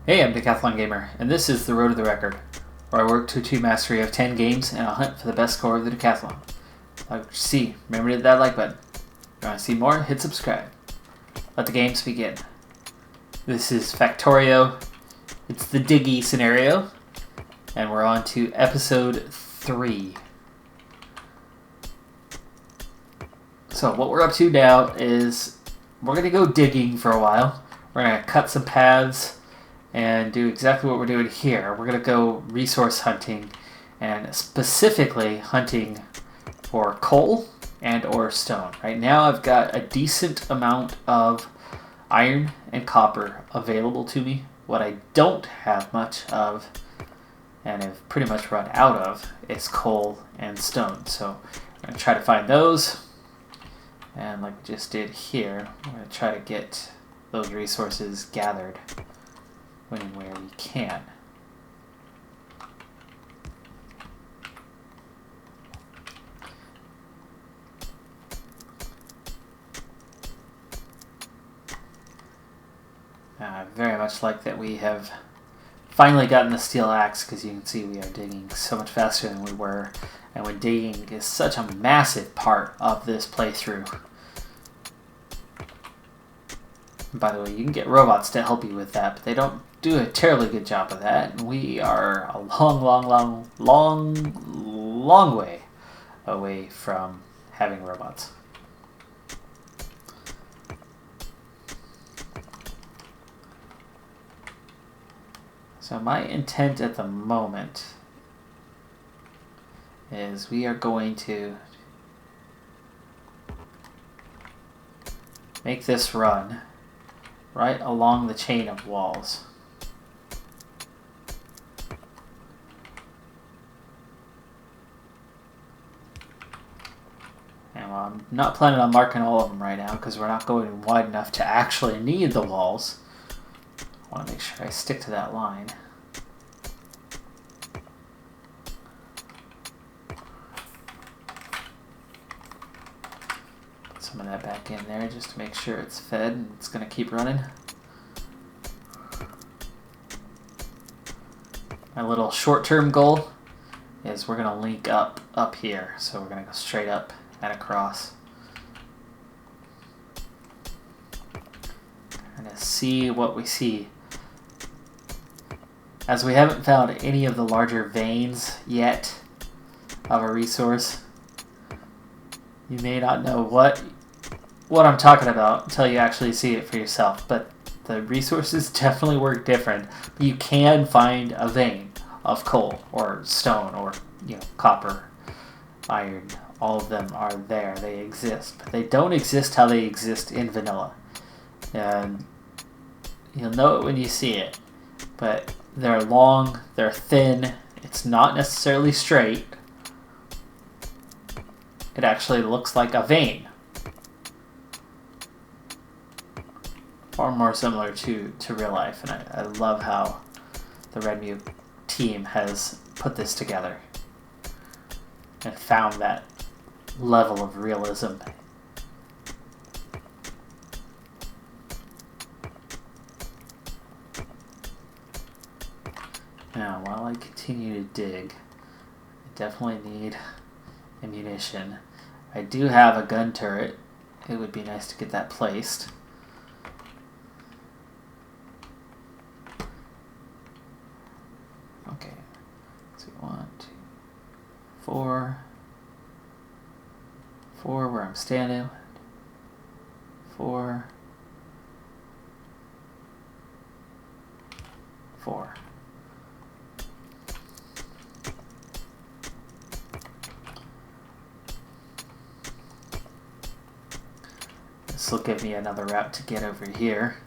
Hey, I'm Decathlon Gamer, and this is The Road to the Record, where I work to achieve mastery of 10 games and I'll hunt for the best score of the decathlon. Remember to hit that like button. If you want to see more, hit subscribe. Let the games begin. This is Factorio. It's the Diggy scenario, and we're on to episode 3. So what we're up to now is we're going to go digging for a while. We're going to cut some paths and do exactly what we're doing here. We're going to go resource hunting, and specifically hunting for coal and or stone. Right now I've got a decent amount of iron and copper available to me. What I don't have much of, and have pretty much run out of, is coal and stone. So I'm going to try to find those, and like we just did here, I'm going to try to get those resources gathered when and where we can. I very much like that we have finally gotten the steel axe, because you can see we are digging so much faster than we were, and when digging is such a massive part of this playthrough. By the way, you can get robots to help you with that, but they don't do a terribly good job of that. We are a long way away from having robots. So my intent at the moment is we are going to make this run right along the chain of walls. And while I'm not planning on marking all of them right now, because we're not going wide enough to actually need the walls, I want to make sure I stick to that line. Put some of that back in there just to make sure it's fed and it's going to keep running. My little short-term goal is we're going to link up here. So we're going to go straight up and across. And to see what we see. As we haven't found any of the larger veins yet of a resource, you may not know what I'm talking about until you actually see it for yourself. But the resources definitely work different. You can find a vein of coal or stone or copper, iron. All of them are there. They exist, but they don't exist how they exist in vanilla. And you'll know it when you see it. But they're long, they're thin. It's not necessarily straight. It actually looks like a vein. Far more similar to real life, and I love how the Redmu team has put this together and found that level of realism. Now, while I continue to dig, I definitely need ammunition. I do have a gun turret. It would be nice to get that placed. Okay, so 1, 2, 4, where I'm standing, 4, 4. This will give me another route to get over here.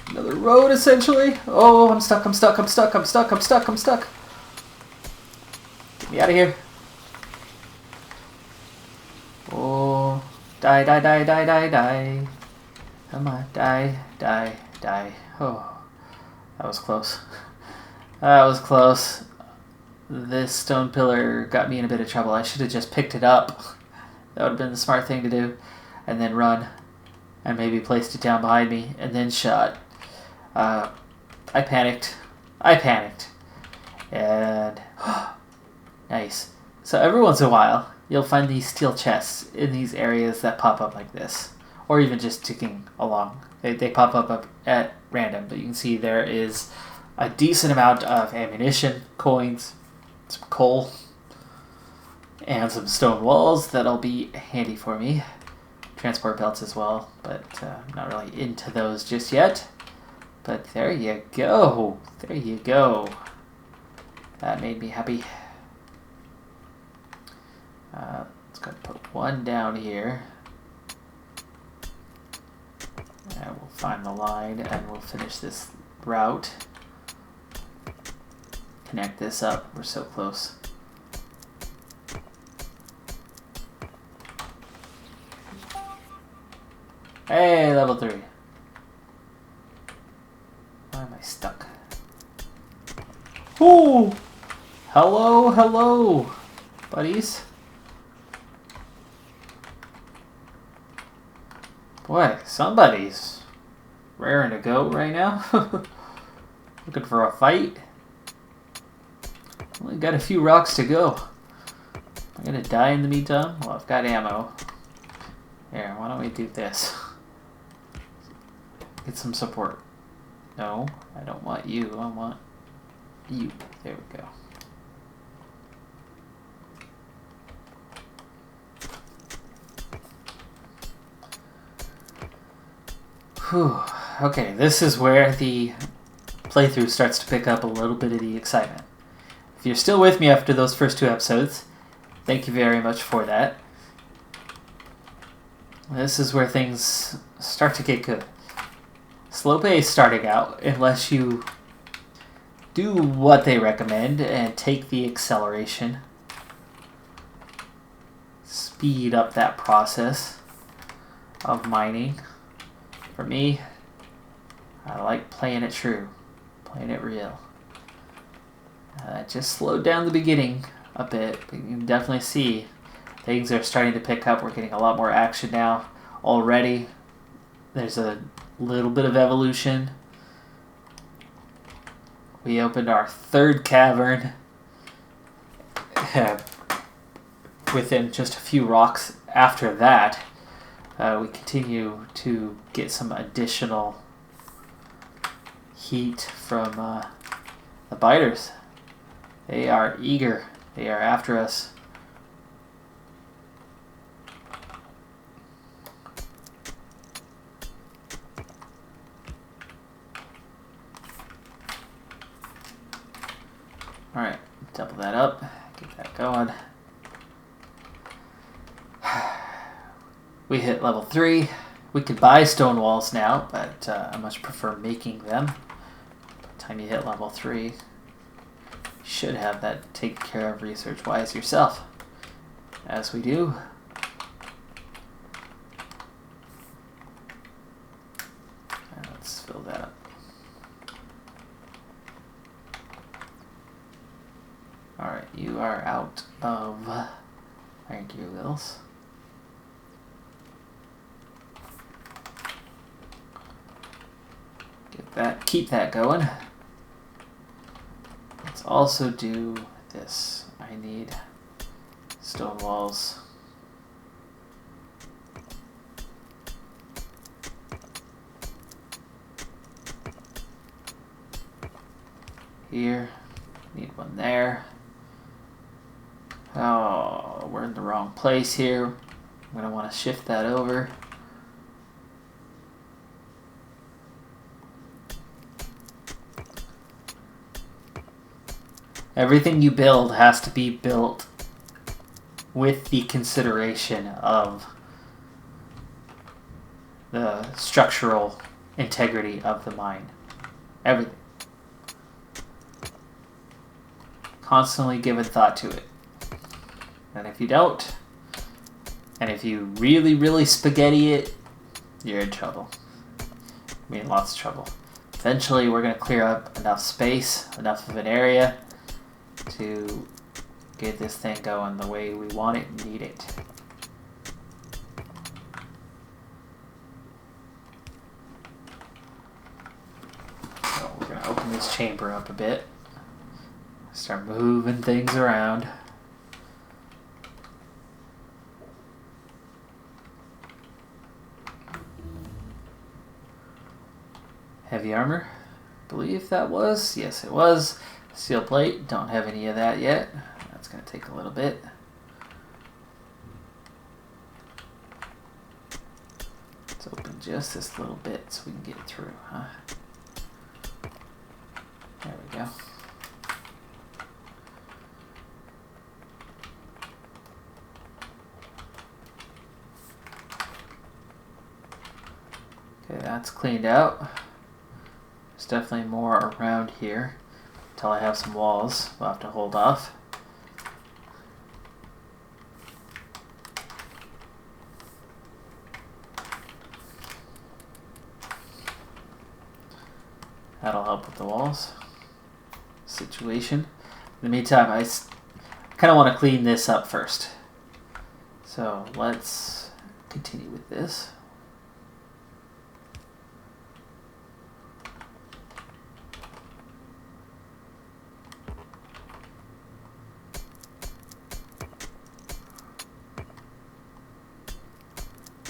Another road, essentially. Oh, I'm stuck. Get me out of here. Oh, die. Come on, die. Oh, that was close. This stone pillar got me in a bit of trouble. I should have just picked it up. That would have been the smart thing to do. And then run. And maybe placed it down behind me. And then shot. I panicked. I panicked. And nice. So every once in a while, you'll find these steel chests in these areas that pop up like this. Or even just ticking along. They pop up at random, but you can see there is a decent amount of ammunition, coins, some coal, and some stone walls that'll be handy for me. Transport belts as well, but I'm not really into those just yet. But there you go. There you go. That made me happy. Let's go put one down here. And we'll find the line and we'll finish this route. Connect this up. We're so close. Hey, level 3. Why am I stuck? Ooh! Hello, hello, buddies. Boy, somebody's raring to go right now. Looking for a fight. Only got a few rocks to go. I'm gonna die in the meantime. Well, I've got ammo. Here, why don't we do this? Get some support. No, I don't want you. I want you. There we go. Whew. Okay, this is where the playthrough starts to pick up a little bit of the excitement. If you're still with me after those first 2 episodes, thank you very much for that. This is where things start to get good. Slow pace starting out, unless you do what they recommend and take the acceleration. Speed up that process of mining. For me, I like playing it true, playing it real. Just slowed down the beginning a bit, but you can definitely see things are starting to pick up. We're getting a lot more action now already. There's a little bit of evolution. We opened our 3rd cavern within just a few rocks after that. We continue to get some additional heat from the biters. They are eager. They are after us. Alright, double that up, get that going. We hit level 3. We could buy stone walls now, but I much prefer making them. By the time you hit level 3, you should have that taken care of research-wise yourself. As we do. And let's fill that up. Alright, you are out of iron gear wheels. Get that, keep that going. Let's also do this. I need stone walls. Here, need one there. Oh, we're in the wrong place here. I'm going to want to shift that over. Everything you build has to be built with the consideration of the structural integrity of the mine. Everything. Constantly giving thought to it. And if you don't, and if you really, really spaghetti it, you're in trouble. I mean, lots of trouble. Eventually, we're going to clear up enough space, enough of an area to get this thing going the way we want it and need it. clean this chamber up a bit. Start moving things around. Heavy armor, I believe that was. Yes, it was. Steel plate, don't have any of that yet. That's going to take a little bit. Let's open just this little bit so we can get it through, huh? There we go. Okay, that's cleaned out. There's definitely more around here. Until I have some walls, we'll have to hold off. That'll help with the walls situation. In the meantime, I kind of want to clean this up first. So let's continue with this.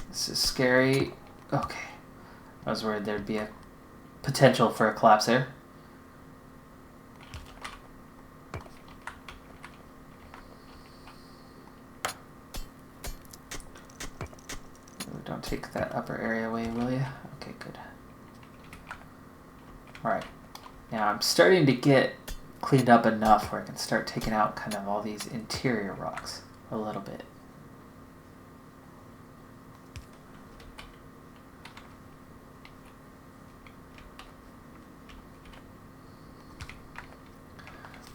This is scary. Okay. I was worried there'd be a potential for a collapse there. Don't take that upper area away, will you? Okay, good. Alright. Now I'm starting to get cleaned up enough where I can start taking out kind of all these interior rocks a little bit.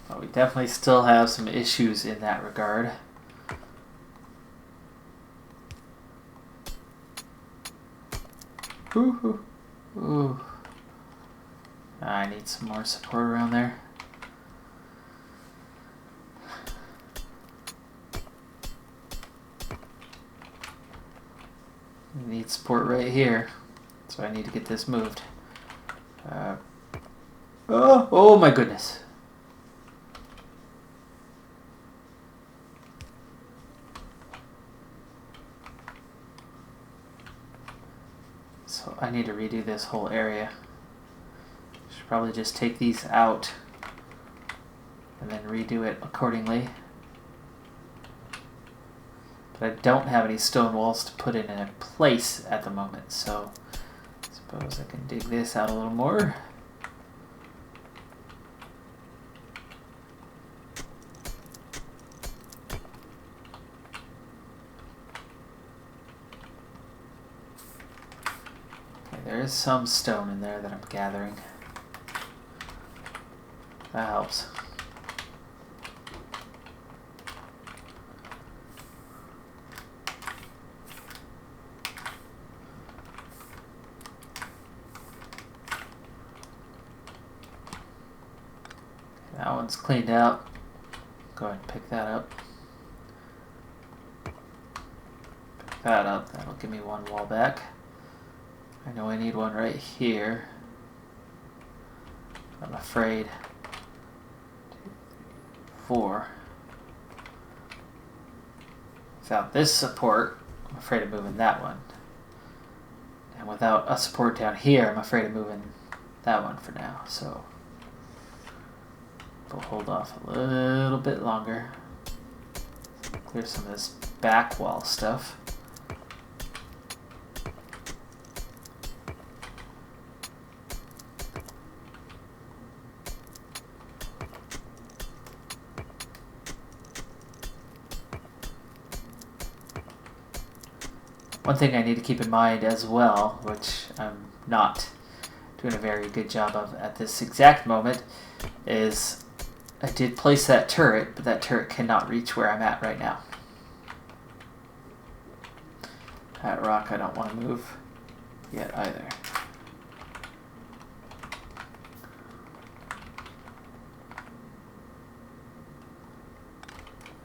But we definitely still have some issues in that regard. Ooh, ooh, ooh. I need some more support around there. I need support right here, so I need to get this moved. Oh my goodness. So I need to redo this whole area. Should probably just take these out and then redo it accordingly. But I don't have any stone walls to put in a place at the moment, so I suppose I can dig this out a little more. There is some stone in there that I'm gathering. That helps. That one's cleaned out. Go ahead and pick that up. Pick that up. That'll give me one wall back. I know I need one right here. I'm afraid. 2, 3, 4. Without this support, I'm afraid of moving that one. And without a support down here, I'm afraid of moving that one for now. So we'll hold off a little bit longer. Clear some of this back wall stuff. One thing I need to keep in mind as well, which I'm not doing a very good job of at this exact moment, is I did place that turret, but that turret cannot reach where I'm at right now. That rock I don't want to move yet either.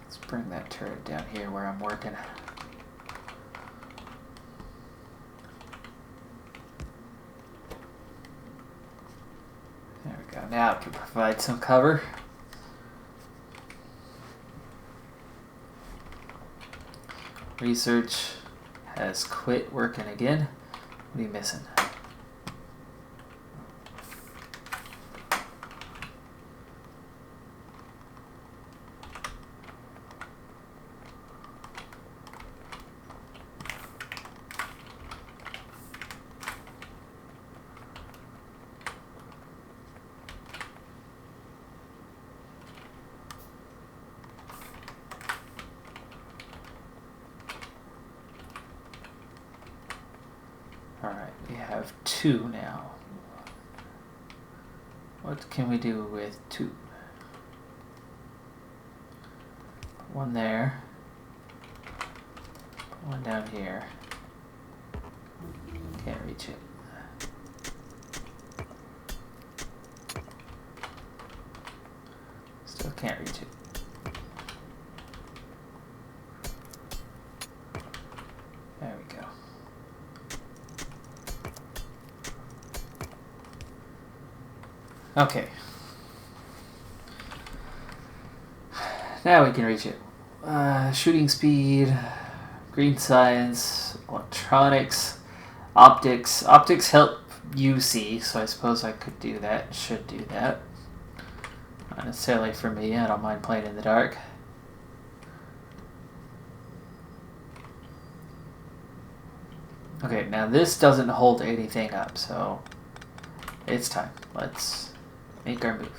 Let's bring that turret down here where I'm working. now it can provide some cover. Research has quit working again. What are you missing? Alright, we have 2 now. What can we do with 2? Put 1 there. Put 1 down here. Can't reach it. Still can't reach it. There we go. Okay. Now we can reach it. Shooting speed, green science, electronics, optics. Optics help you see, so I suppose I could do that, should do that. Not necessarily for me, I don't mind playing in the dark. Okay, now this doesn't hold anything up, so it's time. Let's make our move.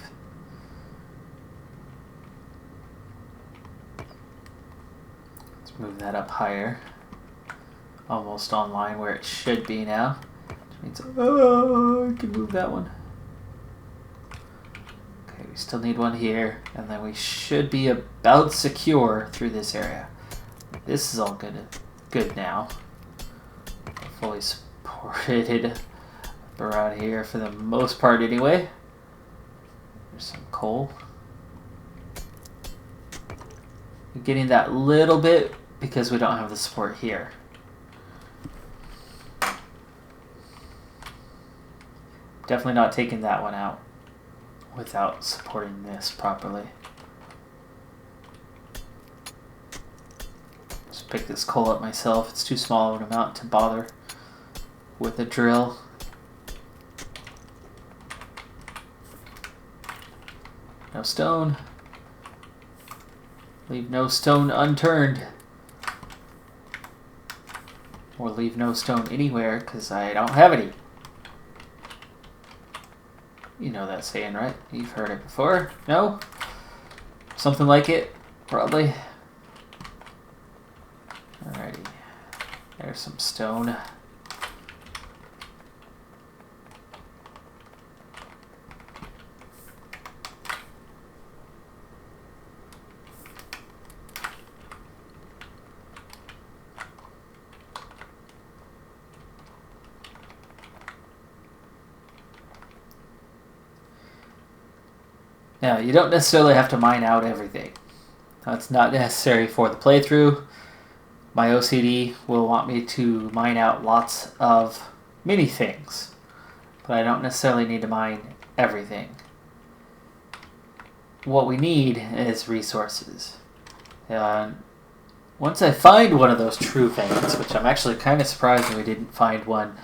Let's move that up higher. Almost on line where it should be now. Which means, I can move that one. Okay, we still need one here, and then we should be about secure through this area. This is all good now. Fully supported around here for the most part anyway. There's some coal. We're getting that little bit because we don't have the support here. Definitely not taking that one out without supporting this properly. Just pick this coal up myself. It's too small of an amount to bother with a drill. No stone. Leave no stone unturned. Or leave no stone anywhere, because I don't have any. You know that saying, right? You've heard it before. No? Something like it, probably. Alrighty. There's some stone. Now, you don't necessarily have to mine out everything. That's not necessary for the playthrough. My OCD will want me to mine out lots of many things, but I don't necessarily need to mine everything. What we need is resources. Once I find one of those true veins, which I'm actually kind of surprised that we didn't find one,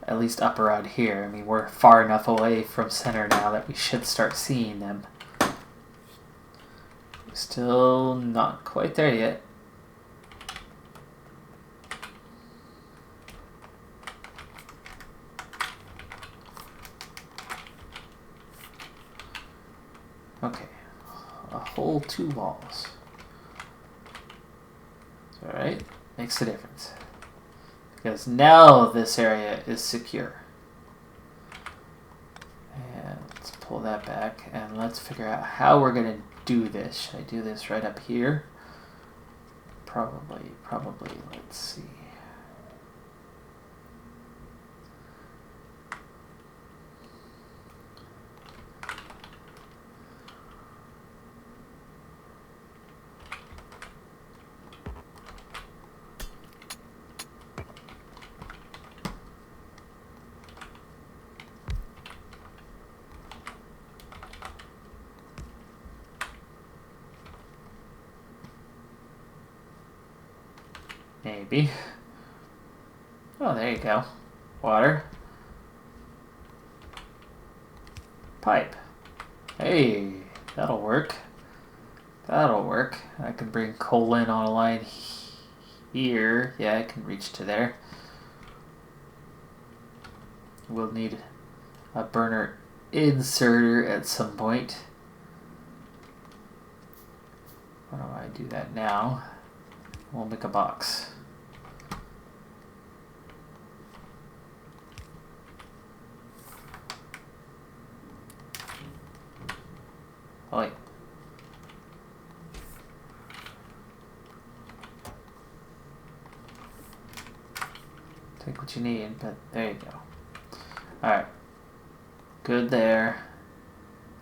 at least up around here. I mean, we're far enough away from center now that we should start seeing them. Still not quite there yet. Okay, a whole 2 walls. Alright, makes a difference. Because now this area is secure. And let's pull that back and let's figure out how we're going to do this. Should I do this right up here? Probably, let's see. maybe. Oh, there you go. Water. Pipe. Hey, that'll work. That'll work. I can bring coal in on a line here. Yeah, I can reach to there. We'll need a burner inserter at some point. Why don't I do that now? We'll make a box. Oh, wait. Take what you need, but there you go. Alright. Good there.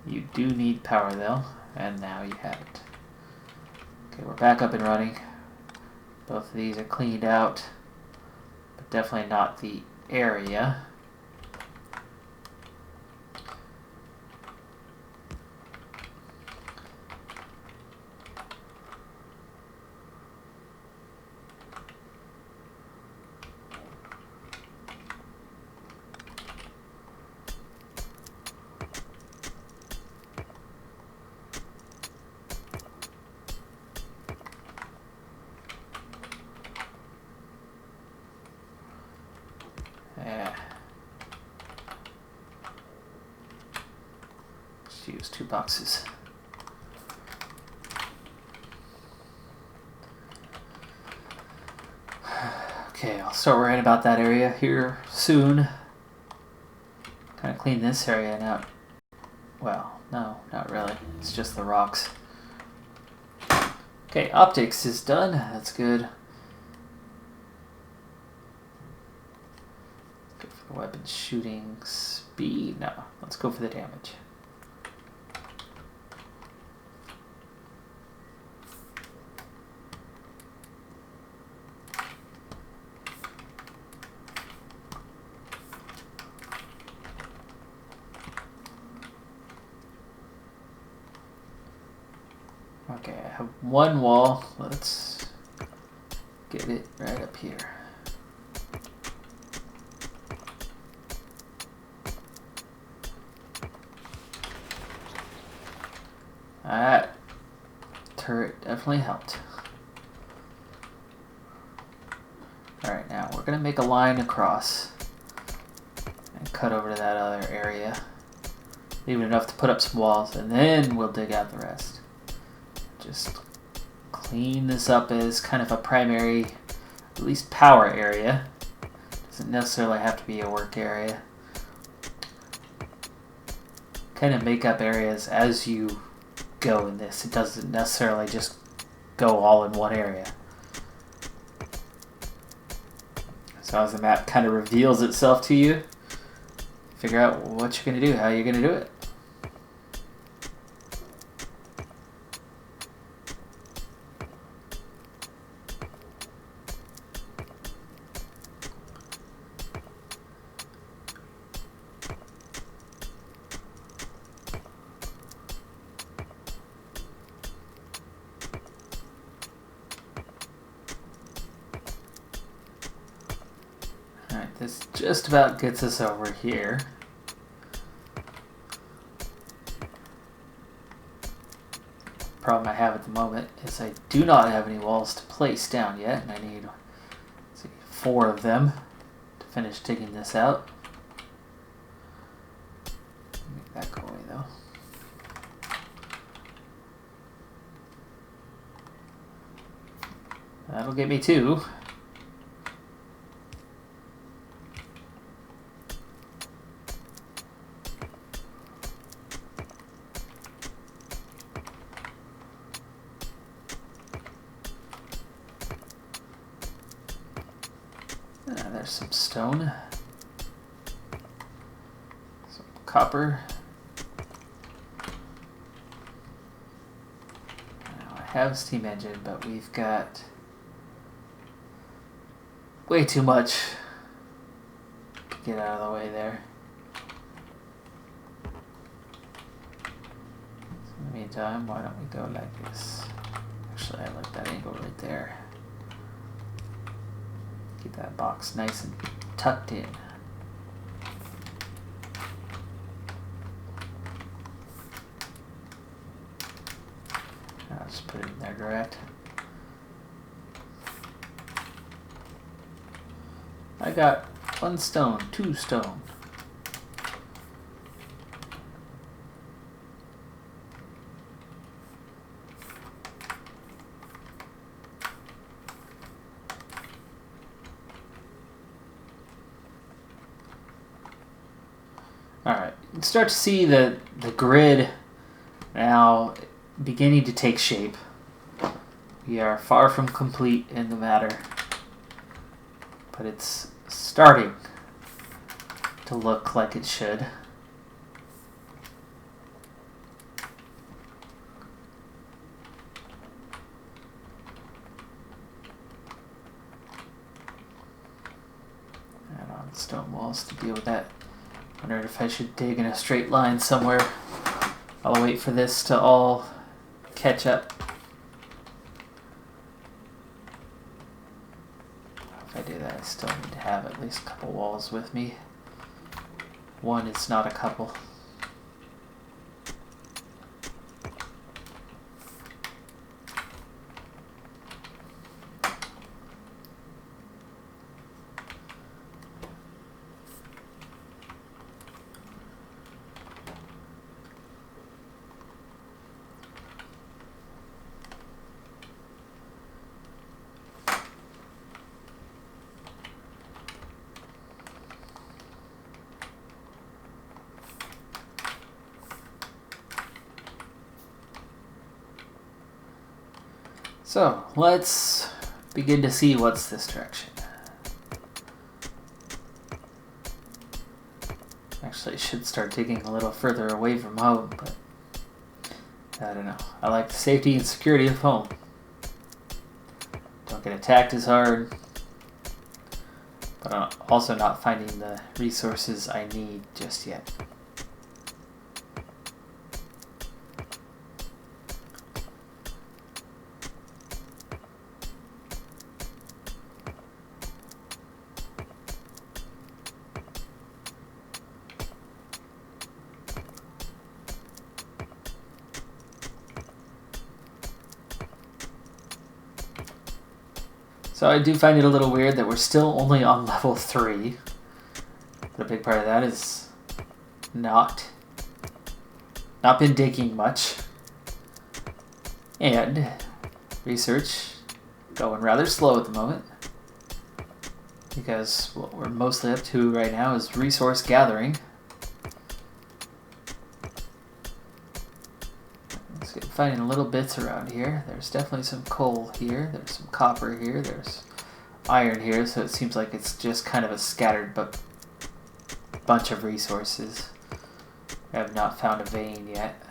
You do need power though, and now you have it. Okay, we're back up and running. Both of these are cleaned out, but definitely not the area. Yeah. Just use 2 boxes. Okay, I'll start worrying about that area here soon. Kind of clean this area out. Well, no, not really. It's just the rocks. Okay, optics is done. That's good. Go for the weapon shooting speed. No, let's go for the damage. Okay, I have one wall. Let's get it right up here. Alright. Turret definitely helped. Alright, now we're going to make a line across and cut over to that other area. Leave it enough to put up some walls, and then we'll dig out the rest. Just clean this up as kind of a primary, at least power area. Doesn't necessarily have to be a work area. Kind of make up areas as you go in this. It doesn't necessarily just go all in one area. So as the map kind of reveals itself to you, figure out what you're going to do, how you're going to do it. Alright, this just about gets us over here. Problem I have at the moment is I do not have any walls to place down yet, and I need, let's see, 4 of them to finish digging this out. Make that go away though. That'll get me 2. There's some stone, some copper. Now I have a steam engine, but we've got way too much to get out of the way there. So in the meantime, why don't we go like this? Actually, I like that angle right there. Keep that box nice and tucked in. I'll just put it in there direct. I got 1 stone, 2 stone. Alright, you can start to see the grid now beginning to take shape. We are far from complete in the matter, but it's starting to look like it should. Add on stone walls to deal with that. Wondered if I should dig in a straight line somewhere. I'll wait for this to all catch up. If I do that, I still need to have at least a couple walls with me. 1 is not a couple. So, let's begin to see what's this direction. Actually, I should start digging a little further away from home, but I don't know. I like the safety and security of home. Don't get attacked as hard, but I'm also not finding the resources I need just yet. So I do find it a little weird that we're still only on level 3. But a big part of that is not been digging much. And research going rather slow at the moment. Because what we're mostly up to right now is resource gathering. Finding little bits around here. There's definitely some coal here. There's some copper here. There's iron here. So it seems like it's just kind of a scattered but bunch of resources. I have not found a vein yet.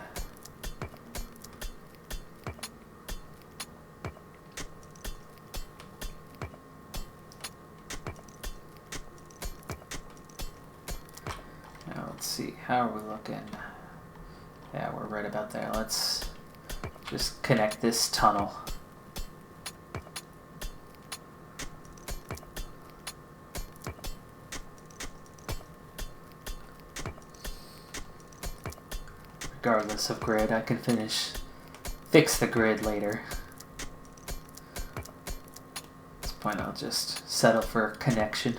Now let's see. How are we looking? Yeah, we're right about there. Let's just connect this tunnel. Regardless of grid, I can fix the grid later. At this point, I'll just settle for connection.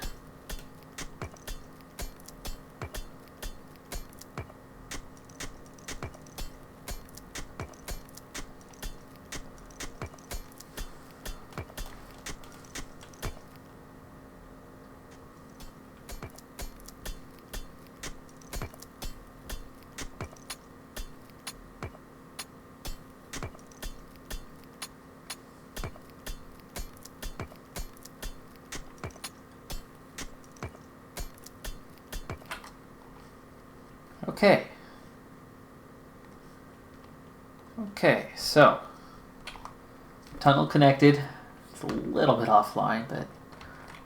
Okay, so tunnel connected. It's a little bit offline, but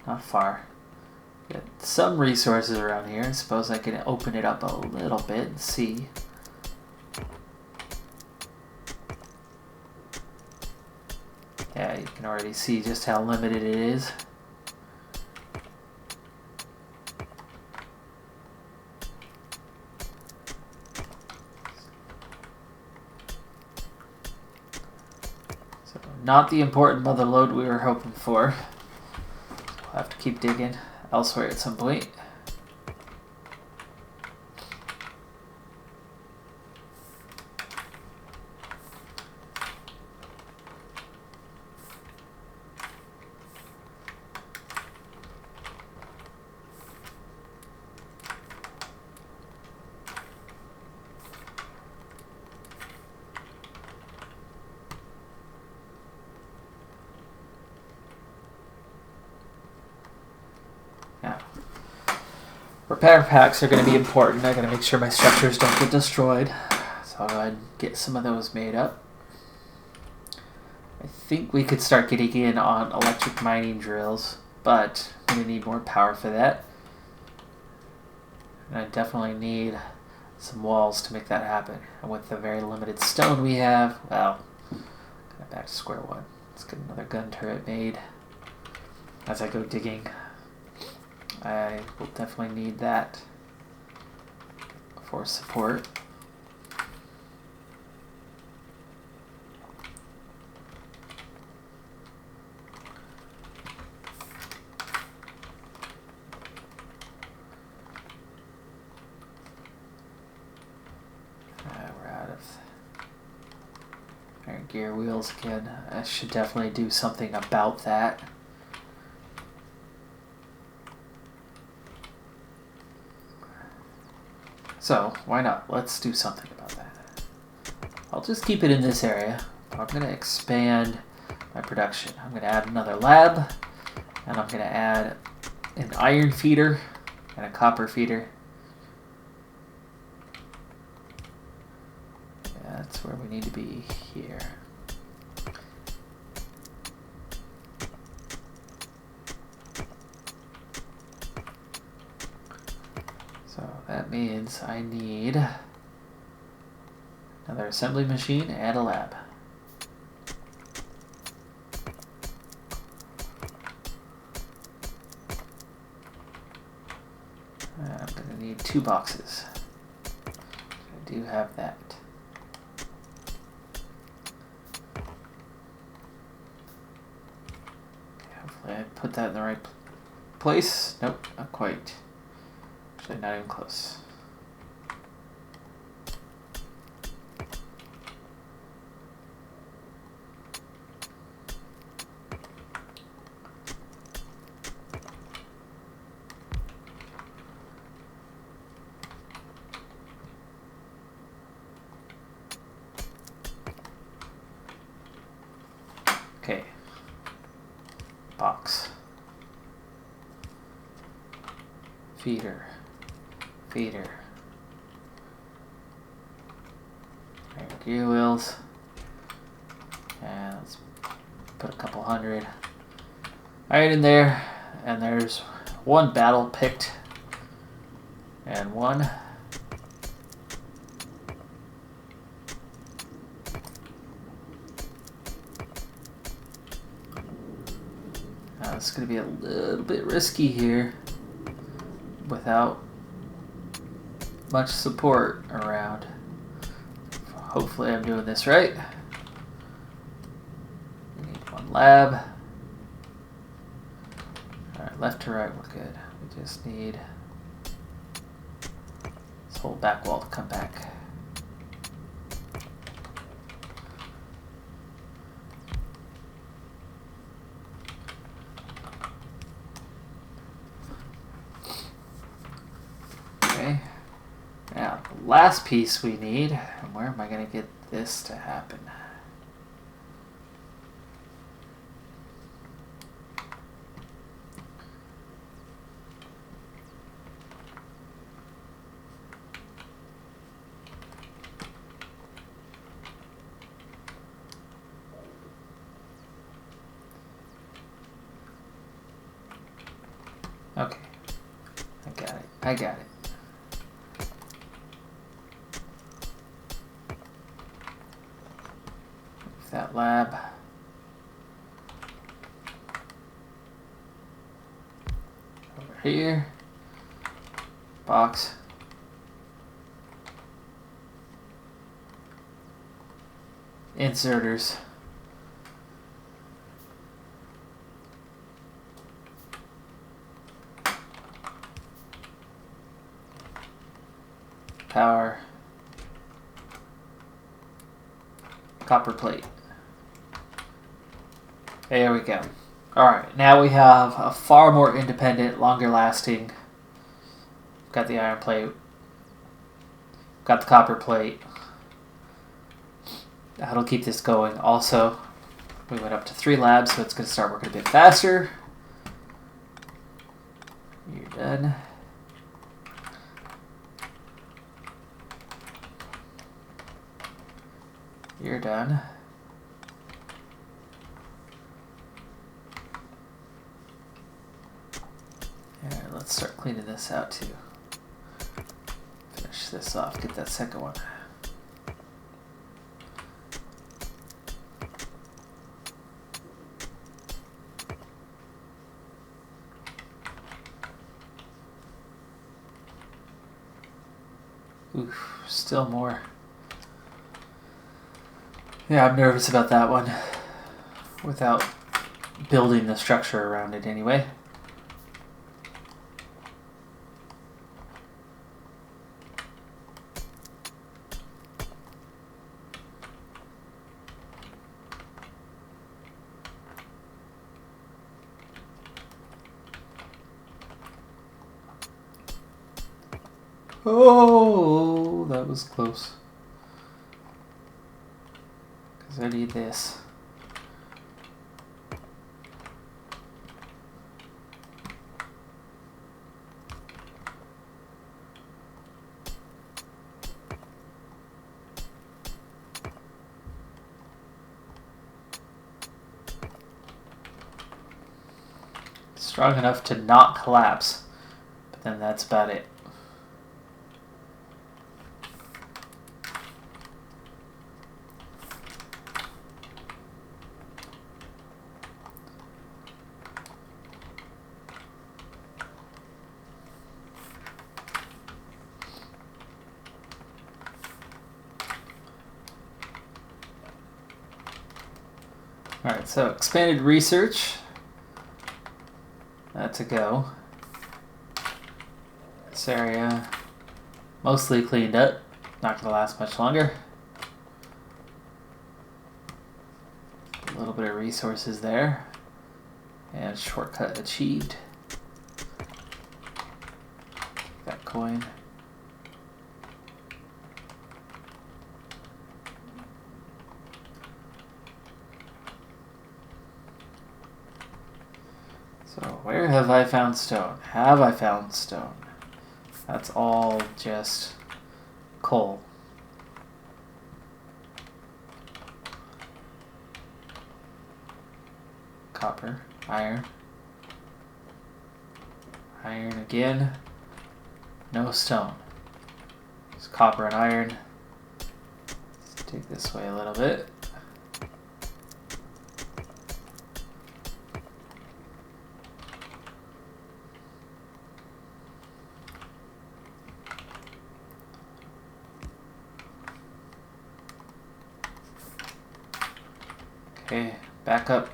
not far. Got some resources around here. I suppose I can open it up a little bit and see. Yeah, you can already see just how limited it is. not the important mother lode we were hoping for. We'll have to keep digging elsewhere at some point. Repair packs are going to be important. I got to make sure my structures don't get destroyed. So I'll go ahead and get some of those made up. I think we could start getting in on electric mining drills, but I'm going to need more power for that. And I definitely need some walls to make that happen. And with the very limited stone we have, well, kind of back to square one. Let's get another gun turret made as I go digging. I will definitely need that for support. We're out of our gear wheels again. I should definitely do something about that. So, why not? Let's do something about that. I'll just keep it in this area. But I'm going to expand my production. I'm going to add another lab. And I'm going to add an iron feeder and a copper feeder. Yeah, that's where we need to be here. So that means I need another assembly machine and a lab. And I'm going to need 2 boxes. I do have that. Hopefully I put that in the right place. Nope, not quite. Actually, not even close. Okay. Box. Feeder. Feeder. Gear wheels. And let's put a couple hundred right in there. And there's 1 battle picked. And 1. Now it's going to be a little bit risky here without much support around. Hopefully I'm doing this right. We need 1 lab. Alright, left to right, we're good. We just need this whole back wall to come back. Okay. Now, the last piece we need, and where am I going to get this to happen? Okay. I got it. I got it. That lab. Over here. Box. Inserters. power, copper plate. There we go. Alright, now we have a far more independent, longer lasting. Got the iron plate. Got the copper plate. That'll keep this going. Also, we went up to 3 labs, so it's going to start working a bit faster. You're done. You're done. Alright, let's start cleaning this out too. Finish this off, get that second one. Oof, still more. Yeah, I'm nervous about that one. Without building the structure around it anyway. Oh, that was close. Because I need this. Strong enough to not collapse, but then that's about it. Alright, so expanded research. That's a go. This area mostly cleaned up. Not gonna last much longer. A little bit of resources there. And shortcut achieved. That coin. So where have I found stone? Have I found stone? That's all just coal. Copper, iron. Iron again. No stone. It's copper and iron. Let's dig this way a little bit. Okay, back up.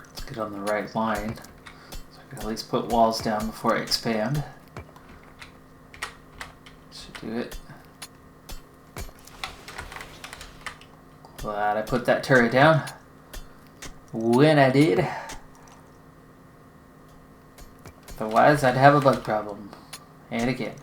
Let's get on the right line. So I can at least put walls down before I expand. Should do it. Glad I put that turret down when I did. Otherwise, I'd have a bug problem. And again.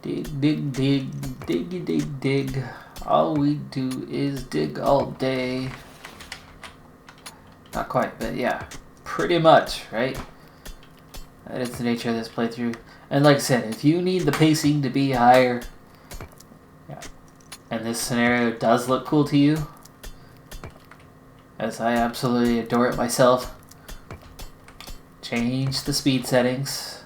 Dig, dig, dig, diggy, dig, dig. All we do is dig all day. Not quite, but yeah, pretty much, right? That is the nature of this playthrough. And like I said, if you need the pacing to be higher, yeah, and this scenario does look cool to you, as I absolutely adore it myself, change the speed settings,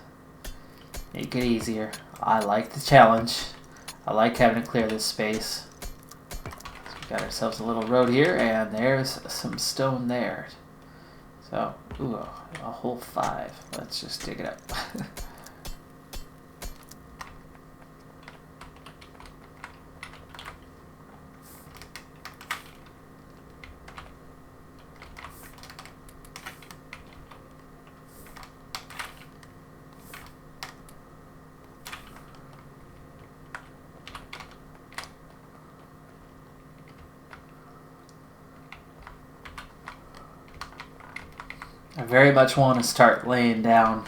make it easier. I like the challenge. I like having to clear this space. So we got ourselves a little road here, and there's some stone there. So, ooh, a whole 5. Let's just dig it up. very much want to start laying down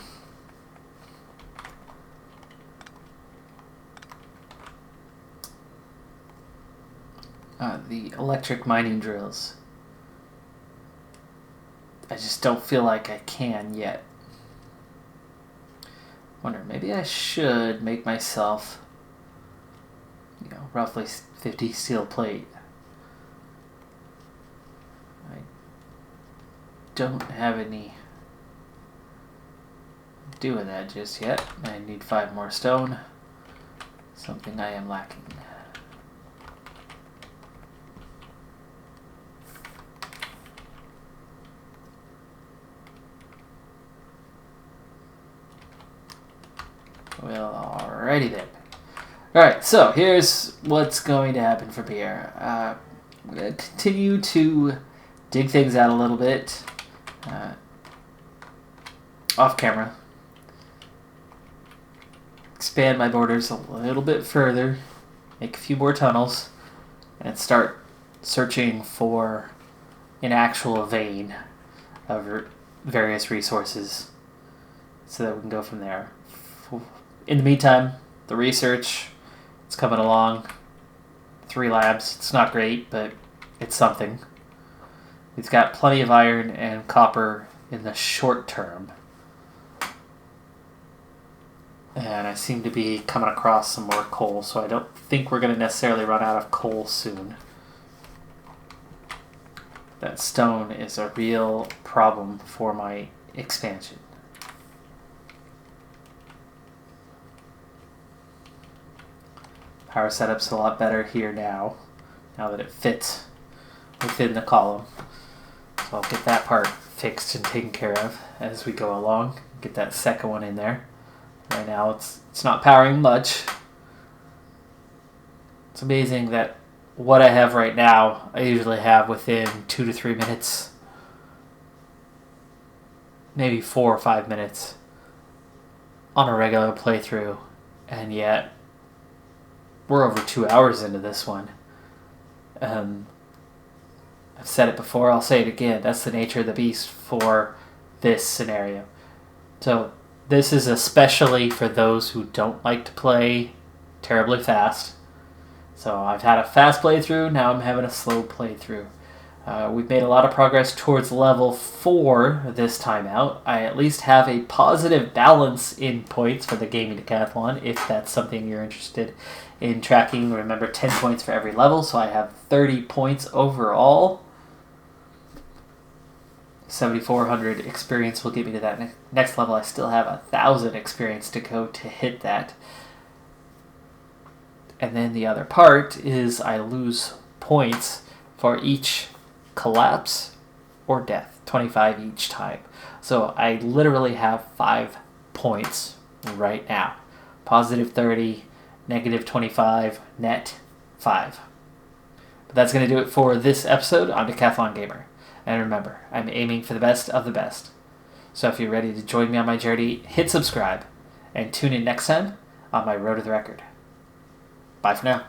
the electric mining drills. I just don't feel like I can yet. Wonder, maybe I should make myself, roughly 50 steel plate. I don't have any doing that just yet. I need 5 more stone. Something I am lacking. Well, alrighty then. Alright, so here's what's going to happen from here. I'm going to continue to dig things out a little bit off camera. Expand my borders a little bit further, make a few more tunnels, and start searching for an actual vein of various resources so that we can go from there. In the meantime, the research, it's coming along. 3 labs, it's not great, but it's something. We've got plenty of iron and copper in the short term. And I seem to be coming across some more coal, so I don't think we're going to necessarily run out of coal soon. That stone is a real problem for my expansion. Power setup's a lot better here now that it fits within the column. So I'll get that part fixed and taken care of as we go along. Get that second one in there. Right now it's not powering much. It's amazing that what I have right now, I usually have within 2 to 3 minutes. Maybe 4 or 5 minutes on a regular playthrough. And yet we're over 2 hours into this one. I've said it before, I'll say it again. That's the nature of the beast for this scenario. So this is especially for those who don't like to play terribly fast. So I've had a fast playthrough, now I'm having a slow playthrough. We've made a lot of progress towards level 4 this time out. I at least have a positive balance in points for the gaming decathlon, if that's something you're interested in tracking. Remember, 10 points for every level, so I have 30 points overall. 7,400 experience will get me to that next level. I still have 1,000 experience to go to hit that. And then the other part is I lose points for each collapse or death, 25 each time. So I literally have 5 points right now. Positive 30, negative 25, net 5. But that's going to do it for this episode on Decathlon Gamer. And remember, I'm aiming for the best of the best. So if you're ready to join me on my journey, hit subscribe and tune in next time on my Road to the Record. Bye for now.